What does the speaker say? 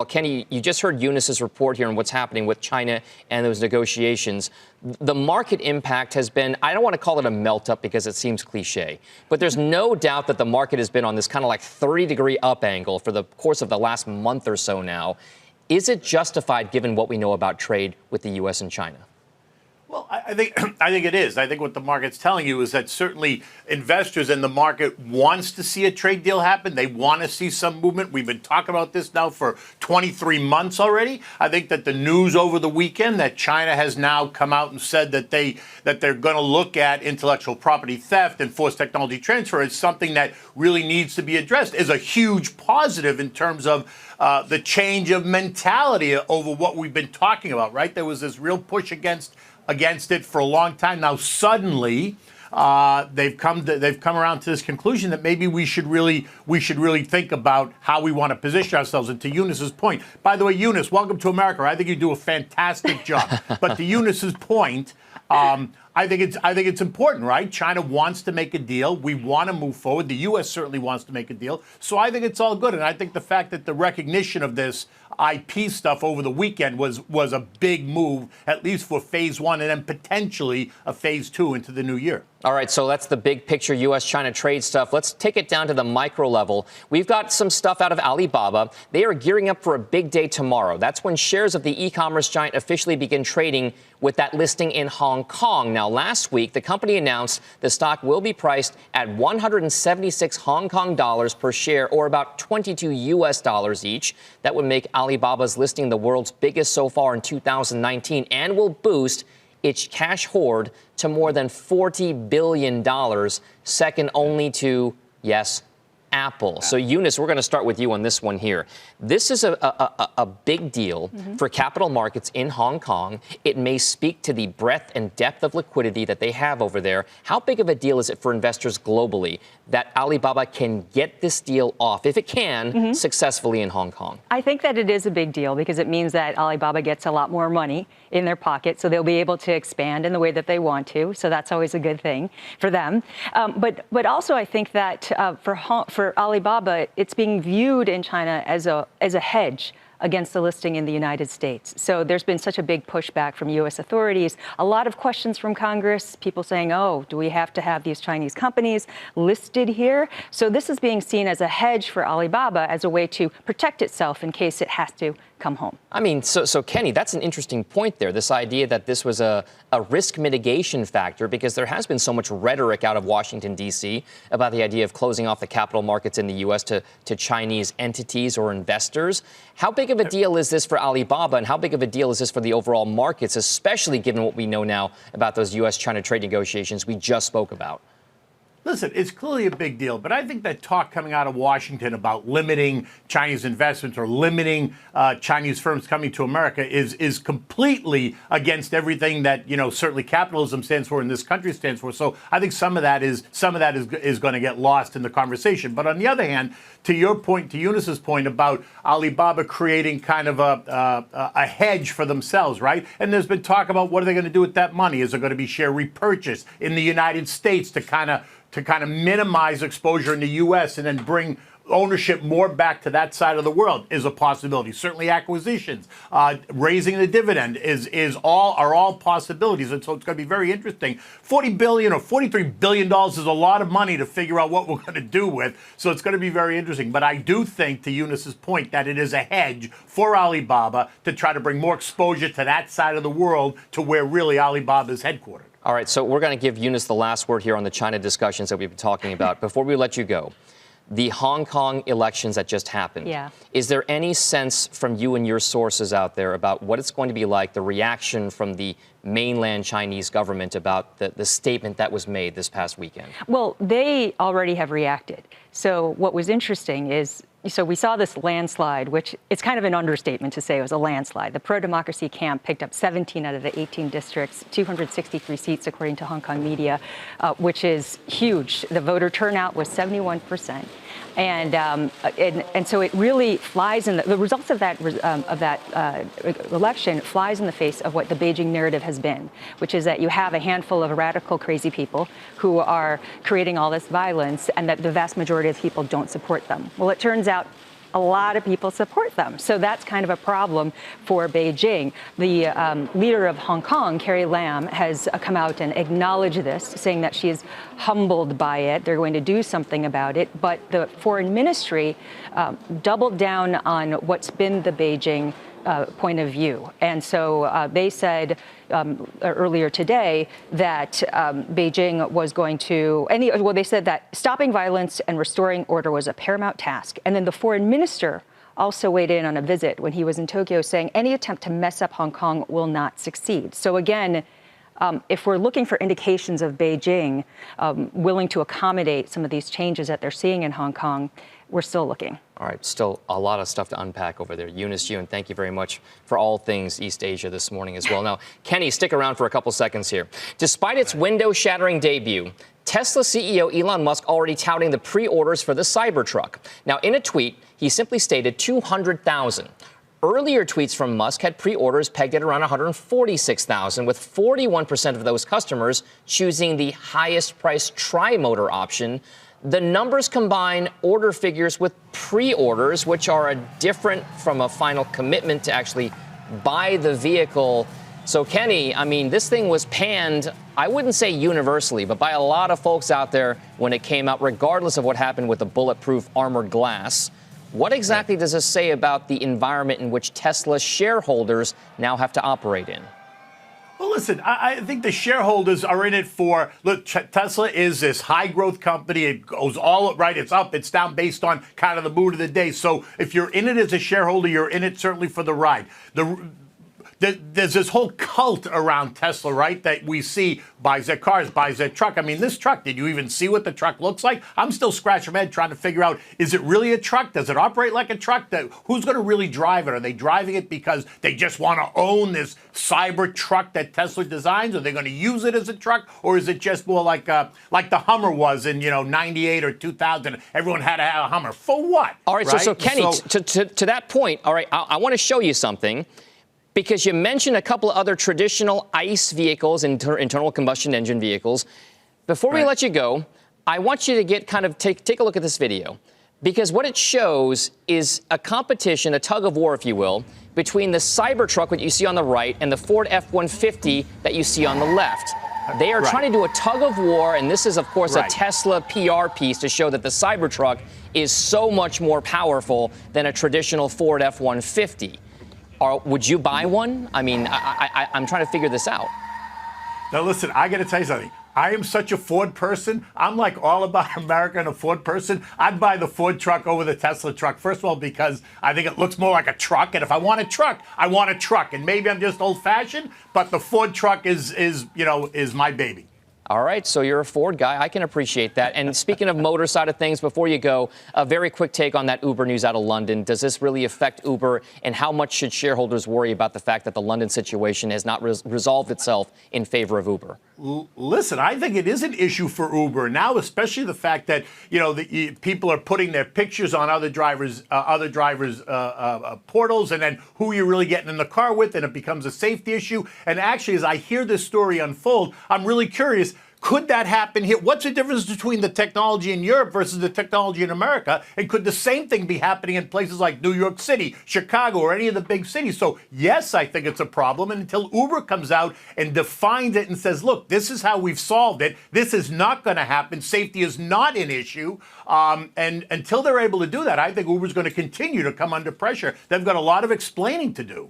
Kenny, you just heard Eunice's report here on what's happening with China and those negotiations. The market impact has been, I don't want to call it a melt-up because it seems cliche, but there's no doubt that the market has been on this kind of like 30-degree up angle for the course of the last month or so now. Is it justified given what we know about trade with the U.S. and China? Well, I think it is. I think what the market's telling you is that certainly investors in the market wants to see a trade deal happen. They want to see some movement. We've been talking about this now for 23 months already. I think that the news over the weekend that China has now come out and said that they're going to look at intellectual property theft and forced technology transfer is something that really needs to be addressed, is a huge positive in terms of the change of mentality over what we've been talking about, right? There was this real push against it for a long time. Now suddenly they've come around to this conclusion that maybe we should really think about how we want to position ourselves. And to Eunice's point, by the way, Eunice, welcome to America. I think you do a fantastic job. But to Eunice's point, I think it's important, right? China wants to make a deal. We want to move forward. The U.S. certainly wants to make a deal. So I think it's all good. And I think the fact that the recognition of this IP stuff over the weekend was a big move, at least for phase one, and then potentially a phase two into the new year. All right, so that's the big picture U.S.-China trade stuff. Let's take it down to the micro level. We've got some stuff out of Alibaba. They are gearing up for a big day tomorrow. That's when shares of the e-commerce giant officially begin trading with that listing in Hong Kong. Now, last week, the company announced the stock will be priced at 176 Hong Kong dollars per share, or about 22 U.S. dollars each. That would make Alibaba's listing the world's biggest so far in 2019 and will boost its cash hoard to more than $40 billion, second only to, yes, Apple. So, Eunice, we're going to start with you on this one here. This is a big deal for capital markets in Hong Kong. It may speak to the breadth and depth of liquidity that they have over there. How big of a deal is it for investors globally that Alibaba can get this deal off, if it can, successfully in Hong Kong? I think that it is a big deal because it means that Alibaba gets a lot more money in their pocket, so they'll be able to expand in the way that they want to. So that's always a good thing for them. But also, I think that for Alibaba, it's being viewed in China as a hedge against the listing in the United States. So there's been such a big pushback from U.S. authorities, a lot of questions from Congress, people saying, oh, do we have to have these Chinese companies listed here? So this is being seen as a hedge for Alibaba as a way to protect itself in case it has to come home. I mean, so Kenny, that's an interesting point there, this idea that this was a risk mitigation factor, because there has been so much rhetoric out of Washington, D.C. about the idea of closing off the capital markets in the U.S. to Chinese entities or investors. How big of a deal is this for Alibaba, and how big of a deal is this for the overall markets, especially given what we know now about those U.S.-China trade negotiations we just spoke about? Listen, it's clearly a big deal, but I think that talk coming out of Washington about limiting Chinese investments or limiting Chinese firms coming to America is completely against everything that, certainly capitalism stands for and this country stands for. So I think some of that is going to get lost in the conversation. But on the other hand, to your point, to Eunice's point about Alibaba creating kind of a hedge for themselves, right? And there's been talk about what are they going to do with that money? Is there going to be share repurchase in the United States to kind of minimize exposure in the U.S. and then bring ownership more back to that side of the world is a possibility. Certainly acquisitions, raising the dividend are all possibilities. And so it's going to be very interesting. $40 billion or $43 billion is a lot of money to figure out what we're going to do with. So it's going to be very interesting. But I do think, to Eunice's point, that it is a hedge for Alibaba to try to bring more exposure to that side of the world, to where really Alibaba is headquartered. All right, so we're going to give Eunice the last word here on the China discussions that we've been talking about. Before we let you go, the Hong Kong elections that just happened. Yeah. Is there any sense from you and your sources out there about what it's going to be like, the reaction from the mainland Chinese government about the statement that was made this past weekend? Well, they already have reacted. So what was interesting is, so we saw this landslide, which it's kind of an understatement to say it was a landslide. The pro-democracy camp picked up 17 out of the 18 districts, 263 seats, according to Hong Kong media, which is huge. The voter turnout was 71%. And so it really flies in the results of that election flies in the face of what the Beijing narrative has been, which is that you have a handful of radical, crazy people who are creating all this violence, and that the vast majority of people don't support them. Well, it turns out a lot of people support them. So that's kind of a problem for Beijing. The leader of Hong Kong, Carrie Lam, has come out and acknowledged this, saying that she is humbled by it. They're going to do something about it. But the foreign ministry doubled down on what's been the Beijing point of view. And so they said earlier today that Beijing was going to, they said that stopping violence and restoring order was a paramount task. And then the foreign minister also weighed in on a visit when he was in Tokyo, saying any attempt to mess up Hong Kong will not succeed. So again, if we're looking for indications of Beijing willing to accommodate some of these changes that they're seeing in Hong Kong, we're still looking. All right, still a lot of stuff to unpack over there. Eunice Yoon, thank you very much for all things East Asia this morning as well. Now, Kenny, stick around for a couple seconds here. Despite its window-shattering debut, Tesla CEO Elon Musk already touting the pre-orders for the Cybertruck. Now, in a tweet, he simply stated 200,000. Earlier tweets from Musk had pre-orders pegged at around 146,000, with 41% of those customers choosing the highest-priced tri-motor option. The numbers combine order figures with pre-orders, which are different from a final commitment to actually buy the vehicle. So, Kenny, I mean, this thing was panned, I wouldn't say universally, but by a lot of folks out there when it came out, regardless of what happened with the bulletproof armored glass. What exactly does this say about the environment in which Tesla shareholders now have to operate in? Well, listen, I think the shareholders are in it for, look, Tesla is this high growth company. It goes all right. It's up, it's down based on kind of the mood of the day. So if you're in it as a shareholder, you're in it certainly for the ride. There's this whole cult around Tesla, right, that we see buys their cars, buys their truck. I mean, this truck, did you even see what the truck looks like? I'm still scratching my head trying to figure out, is it really a truck? Does it operate like a truck? Who's going to really drive it? Are they driving it because they just want to own this cyber truck that Tesla designs? Are they going to use it as a truck? Or is it just more like the Hummer was in, 98 or 2000? Everyone had to have a Hummer. For what? All right, so Kenny, to that point, all right, I want to show you something. Because you mentioned a couple of other traditional ICE vehicles, internal combustion engine vehicles. Before we let you go, I want you to take a look at this video. Because what it shows is a competition, a tug of war, if you will, between the Cybertruck, what you see on the right, and the Ford F-150 that you see on the left. They are trying to do a tug of war, and this is, of course, a Tesla PR piece to show that the Cybertruck is so much more powerful than a traditional Ford F-150. Would you buy one? I mean, I'm trying to figure this out. Now, listen, I got to tell you something. I am such a Ford person. I'm like all about America and a Ford person. I'd buy the Ford truck over the Tesla truck. First of all, because I think it looks more like a truck. And if I want a truck, I want a truck. And maybe I'm just old fashioned, but the Ford truck is my baby. All right, so you're a Ford guy. I can appreciate that. And speaking of motor side of things, before you go, a very quick take on that Uber news out of London. Does this really affect Uber? And how much should shareholders worry about the fact that the London situation has not resolved itself in favor of Uber? Listen, I think it is an issue for Uber now, especially the fact that people are putting their pictures on other drivers' portals, and then who you're really getting in the car with, and it becomes a safety issue. And actually, as I hear this story unfold, I'm really curious. Could that happen here? What's the difference between the technology in Europe versus the technology in America? And could the same thing be happening in places like New York City, Chicago, or any of the big cities? So, yes, I think it's a problem. And until Uber comes out and defines it and says, look, this is how we've solved it. This is not going to happen. Safety is not an issue. And until they're able to do that, I think Uber's going to continue to come under pressure. They've got a lot of explaining to do.